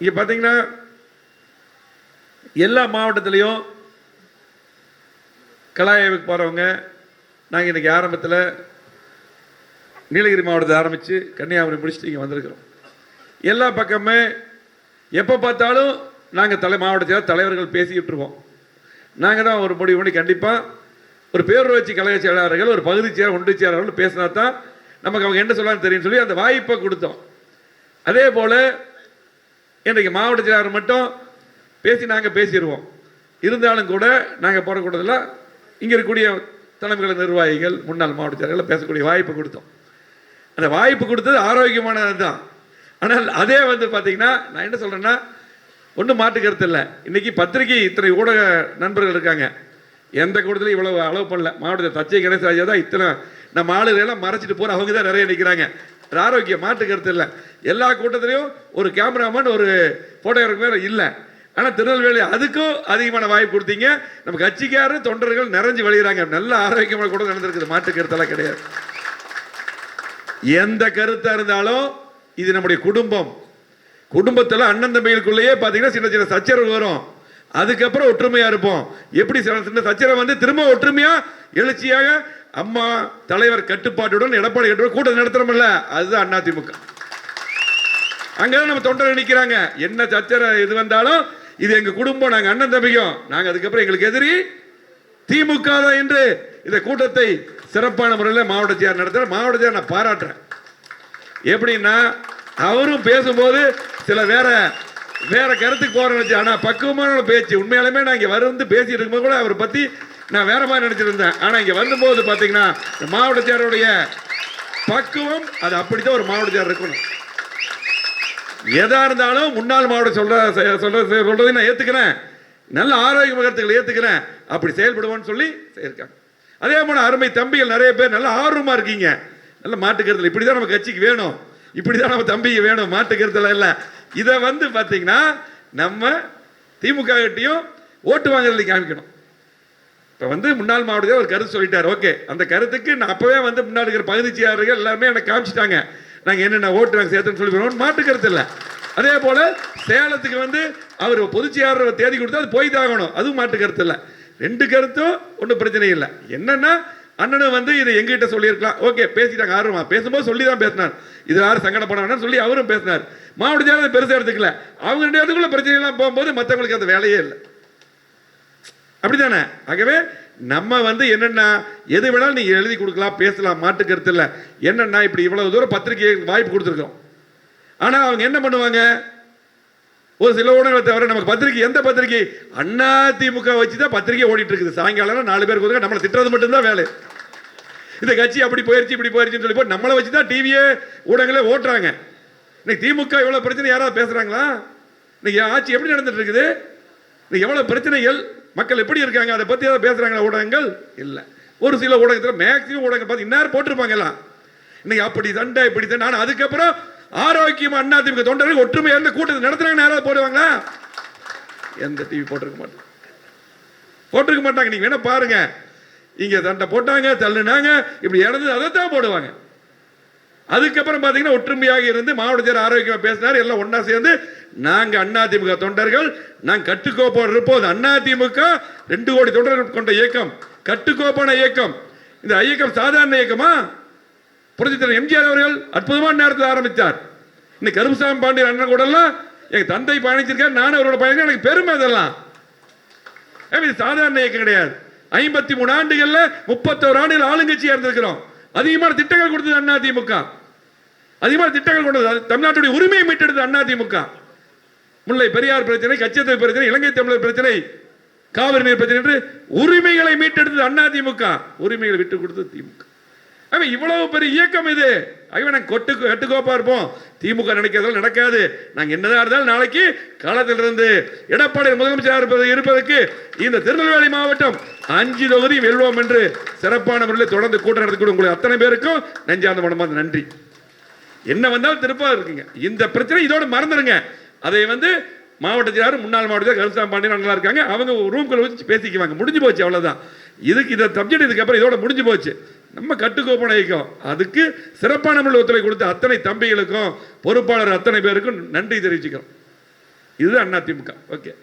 இங்கே பார்த்தீங்கன்னா எல்லா மாவட்டத்திலையும் கலாய்வுக்கு போகிறவங்க நாங்கள் இன்றைக்கி ஆரம்பத்தில் நீலகிரி மாவட்டத்தை ஆரம்பித்து கன்னியாகுமரி முடிச்சுட்டு இங்கே வந்திருக்கிறோம். எல்லா பக்கமே எப்போ பார்த்தாலும் நாங்கள் மாவட்டத்தில் தலைவர்கள் பேசிக்கிட்டு இருப்போம். நாங்கள் தான் ஒரு முடிவு பண்ணி கண்டிப்பாக ஒரு பேரூராட்சி கழக செயலாளர்கள் ஒரு பகுதி செயலர் ஒன்றிய செயலாளர்கள் பேசினா தான் நமக்கு அவங்க என்ன சொல்லலாம்னு தெரியும் சொல்லி அந்த வாய்ப்பை கொடுத்தோம். அதே போல் இன்றைக்கு மாவட்ட செயலாளர் மட்டும் பேசி நாங்கள் பேசிடுவோம். இருந்தாலும் கூட நாங்கள் போடக்கூடாதுல இங்கே இருக்கக்கூடிய தலைமைகளை நிர்வாகிகள் முன்னாள் மாவட்ட செயலாளர்கள் பேசக்கூடிய வாய்ப்பு கொடுத்தோம். அந்த வாய்ப்பு கொடுத்தது ஆரோக்கியமானது தான். ஆனால் அதே பார்த்தீங்கன்னா நான் என்ன சொல்கிறேன்னா ஒன்றும் மாற்று கருத்து இல்லை. இன்றைக்கி பத்திரிகை இத்தனை ஊடக நண்பர்கள் இருக்காங்க. எந்த கூட்டத்திலையும் இவ்வளோ அளவு பண்ணல. மாவட்டத்தில் தச்சை கணேசராஜா தான் இத்தனை நம்ம ஆளுகளெல்லாம் மறைச்சிட்டு போகிற அவங்க தான் நிறைய நிற்கிறாங்க. அது ஆரோக்கியம், மாற்று கருத்து இல்லை. எல்லா கூட்டத்திலையும் ஒரு கேமராமேன் ஒரு ஃபோட்டோகிராஃபர் இல்லை. ஆனால் திருநெல்வேலி அதுக்கும் அதிகமான வாய்ப்பு கொடுத்தீங்க. நம்ம கட்சிக்காரர் தொண்டர்கள் நிறைஞ்சு வழிகிறாங்க. நல்ல ஆரோக்கியமான கூட நடந்திருக்குது. மாற்று கருத்தெல்லாம் கிடையாது. எந்த கருத்தாக இருந்தாலும் இது நம்முடைய குடும்பத்தில் அண்ணன் தம்பிகளுக்குள்ளேயே பார்த்தீங்கன்னா சின்ன சின்ன சச்சரவு வரும். அதுக்கப்புறம் ஒற்றுமையாக இருப்போம். எப்படி சின்ன சச்சரவு திரும்ப ஒற்றுமையாக எழுச்சியாக அம்மா தலைவர் கட்டுப்பாட்டுடன் எடப்பாடி கூட்டம் நடத்துறோம்ல, அதுதான் அதிமுக. அங்கதான் நம்ம தொண்டர்கள் நிற்கிறாங்க. என்ன சச்சர இது வந்தாலும் இது எங்க குடும்பம், நாங்க அண்ணன் தம்பிக்கும். நாங்க அதுக்கப்புறம் எங்களுக்கு எதிரி திமுக தான் என்று இந்த கூட்டத்தை சிறப்பான முறையில் மாவட்ட செயலர் நடத்துற மாவட்ட செயலர் நான் பாராட்டுறேன். எப்படின்னா அவரும் பேசும்போது சில வேற கருத்துக்கு போறேன்னு, ஆனா பக்குவமான பேச்சு. உண்மையாலுமே நான் இங்க வந்து பேசிட்டு இருக்கும்போது கூட அவரை பத்தி நான் வேற மாதிரி நினைச்சிருந்தேன். ஆனா இங்க வந்தபோது பாத்தீங்கன்னா மாவட்ட செயலருடைய பக்குவம் அது அப்படித்தான் ஒரு மாவட்ட செயலர் இருக்கணும். எதா இருந்தாலும் முன்னாள் மாவட்ட சொல்றதை நான் ஏத்துக்கிறேன். நல்ல ஆரோக்கிய கருத்துக்களை ஏத்துக்கிறேன். அப்படி செயல்படுவோம்னு சொல்லி இருக்காங்க. அதே போல அருமை தம்பிகள் நிறைய பேர் நல்ல ஆர்வமா இருக்கீங்க. நல்ல மாட்டு கருத்துல இப்படிதான் நம்ம கட்சிக்கு வேணும், இப்படிதான் நம்ம தம்பிக்கு வேணும். மாட்டு கருத்துல இல்ல. இதை பாத்தீங்கன்னா நம்ம திமுக கிட்டையும் ஓட்டு வாங்குறதுல காமிக்கணும். இப்ப முன்னாள் மாவட்டத்தில் ஒரு கருத்து சொல்லிட்டார். ஓகே, அந்த கருத்துக்கு நான் அப்பவே முன்னாடி இருக்கிற பகுதி செயலாளர்கள் எல்லாமே எனக்கு காமிச்சிட்டாங்க. நாங்க என்னென்ன ஓட்டு நாங்கள் சேர்த்துன்னு சொல்லி மாட்டு கருத்து இல்லை. அதே போல சேலத்துக்கு அவர் பொதுச் செயலாளர் தேதி கொடுத்தா அது போய் தாகணும், அதுவும் மாட்டு கருத்து இல்லை. ரெண்டு கருத்தும் ஒன்றும் பிரச்சனை இல்லை. என்னன்னா அண்ணனும் இதை எங்கிட்ட சொல்லியிருக்கலாம். ஓகே, பேசிட்டாங்க. ஆர்வமா பேசும்போது சொல்லி தான் பேசினார். இது யாரும் சங்கடப்பட வேணாம்னு சொல்லி அவரும் பேசினார். மாவட்ட செயலாளர் பெருசாக எடுத்துக்கல. அவங்க ரெண்டு இடத்துக்குள்ள பிரச்சனை எல்லாம் போகும்போது மற்றவங்களுக்கு அந்த வேலையே இல்லை. அப்படித்தானே? ஆகவே நம்ம என்னன்னா எது வேணாலும் நீங்க எழுதி கொடுக்கலாம், பேசலாம், மாட்டு கருத்து இல்லை. என்னன்னா இப்படி இவ்வளவு தூரம் பத்திரிகை வாய்ப்பு கொடுத்துருக்கோம். ஆனா அவங்க என்ன பண்ணுவாங்க, ஒரு சில ஊடகங்களை தவிர நமக்கு பத்திரிகை எந்த பத்திரிகை அதிமுக வச்சுதான் பத்திரிகை ஓடிட்டு இருக்குது. சாயங்காலம் 4 பேருக்கு நம்மளை திட்டுறது மட்டும்தான் வேலை. இந்த கட்சி அப்படி போயிருச்சு இப்படி போயிருச்சுன்னு சொல்லி போய் நம்மளை வச்சுதான் டிவியே ஊடகங்களே ஓட்டுறாங்க. இன்னைக்கு திமுக இவ்வளவு பிரச்சனை யாராவது பேசுறாங்களா? இன்னைக்கு ஆட்சி எப்படி நடந்துட்டு இருக்குது? இன்னைக்கு எவ்வளவு பிரச்சனைகள், மக்கள் எப்படி இருக்காங்க, அதை பத்தி ஏதாவது பேசுறாங்களா ஊடகங்கள்? இல்ல. ஒரு சில ஊடகத்தில் மேக்சிமம் ஊடகங்கள் பார்த்து இந்நேரம் போட்டிருப்பாங்க எல்லாம். இன்னைக்கு அப்படி சண்டை இப்படி சண்டை. ஆனால் அதுக்கப்புறம் ஆரோக்கியமா அதிமுக தொண்டர்கள் ஒற்றுமையா இருந்த கூட்டத்தை நடத்துறாங்க. யாராவது போடுவாங்களா? எந்த டிவி போட்டிருக்க மாட்டாங்க. நீங்க வேணா பாருங்க. இங்க சண்டை போட்டாங்க, தள்ளுனாங்க, இப்படி இறந்து அதைத்தான் போடுவாங்க. அதுக்கப்புறம் பாத்தீங்கன்னா ஒற்றுமையாக இருந்து மாவட்ட செயலர் ஆரோக்கியமா பேசினார். எல்லாம் ஒன்னா சேர்ந்து நாங்க அதிமுக தொண்டர்கள் நாங்க கட்டுக்கோப்போடு இருப்போம். அதிமுக 2 கோடி தொண்டர்கள் கொண்ட இயக்கம், கட்டுக்கோப்பான இயக்கம். இந்த இயக்கம் சாதாரண இயக்கமா? புரட்சித்தலைவர் எம்ஜிஆர் அவர்கள் அற்புதமான நேரத்தில் ஆரம்பித்தார். இன்னைக்கு கருமசாமி பாண்டியன் அண்ணன் கூட எல்லாம் எங்க தந்தை பயணிச்சிருக்காரு, நானும் அவரோட பயணிக்க எனக்கு பெருமை. அதெல்லாம் இது சாதாரண இயக்கம் கிடையாது. 53 ஆண்டுகள்ல 31 ஆண்டுகள் ஆளுங்கட்சியா இருந்திருக்கிறோம். அதிகமான திட்டங்கள் கொடுத்தது அதிமுக. அதிகமான திட்டங்கள் கொண்டது. தமிழ்நாட்டுடைய உரிமையை மீட்டெடுத்தது அதிமுக. முல்லை பெரியார் பிரச்சனை, கச்சத்தீவு பிரச்சனை, இலங்கை தமிழர் பிரச்சனை, காவிரி நீர் பிரச்சனை என்று உரிமைகளை மீட்டெடுத்தது அதிமுக. உரிமைகளை விட்டு கொடுத்தது திமுக. இவ்வளவு பெரிய இயக்கம் இது. கட்டுக்கோப்பா இருப்போம். திமுக நினைக்கிறதால நடக்காது. நாங்க என்னதான் இருந்தாலும் நாளைக்கு காலத்திலிருந்து எடப்பாடி முதலமைச்சர் இருப்பதற்கு இந்த திருநெல்வேலி மாவட்டம் 5 தொகுதி வெல்வோம் என்று சிறப்பான முறையில் தொடர்ந்து கூட்டம் நடத்தி உங்களுக்கு அத்தனை பேருக்கும் நெஞ்சார்ந்த மனமார்ந்த நன்றி. என்ன வந்தாலும் திருப்பா இருக்குங்க. இந்த பிரச்சனை இதோட மறந்துடுங்க. அதை மாவட்ட செயலாளர் முன்னாள் மாவட்ட கருமசாமி பாண்டியன் நல்லா இருக்காங்க. அவங்க ரூம்குள்ள வச்சு பேசிக்குவாங்க. முடிஞ்சு போச்சு, அவ்வளவுதான். இதுக்கு இந்த சப்ஜெக்ட் இதுக்கப்புறம் இதோட முடிஞ்சு போச்சு. நம்ம கட்டுக்கோப்பனை இயக்கம் அதுக்கு சிறப்பான முறையில் ஒத்துழைப்பு கொடுத்த அத்தனை தம்பிகளுக்கும் பொறுப்பாளர் அத்தனை பேருக்கும் நன்றி தெரிவிச்சுக்கிறோம். இது அதிமுக. ஓகே.